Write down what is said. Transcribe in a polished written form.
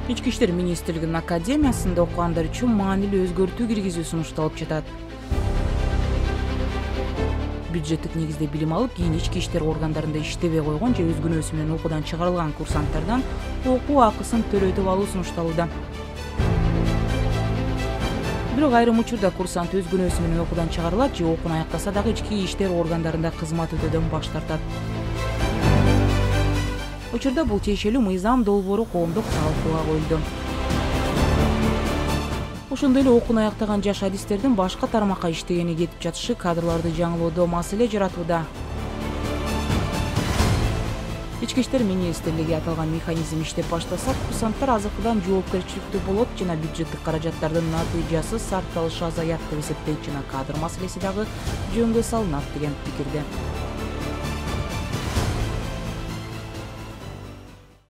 Ички иштер министрлигинин академиясында окугандар үчүн маанилүү өзгөртүү киргизүү сунушталып жатат. Бюджеттик негизде билим алып, кийин ички иштер органдарында иштебей койгон же өз күнөөсү менен окуудан чыгарылган курсанттардан окуу акысын төлөтүп алуу сунушталууда. Бирок айрым учурда курсант өз күнөөсү менен окуудан чыгарылат же окууну аяктаса дагы ички иштер органдарында кызмат өтөөдөн баш тартат. Учурда бул тиешелүү мыйзам долбоору коомдук талкууга коюлду. Ошондой эле окууну аяктаган жаш адистердин башка тармакка иштегени кетип жатышы кадрларды жаңылоодо маселе жаратууда. Ички иштер министрлиги аталган механизм иштеп баштаса, курсанттар азыркыдан жоопкерчиликтүү болот жана бюджеттик каражаттардын натыйжасыз сарпталышы азаят деп эсептейт жана кадр маселеси дагы жөнгө салынат деген пикирде.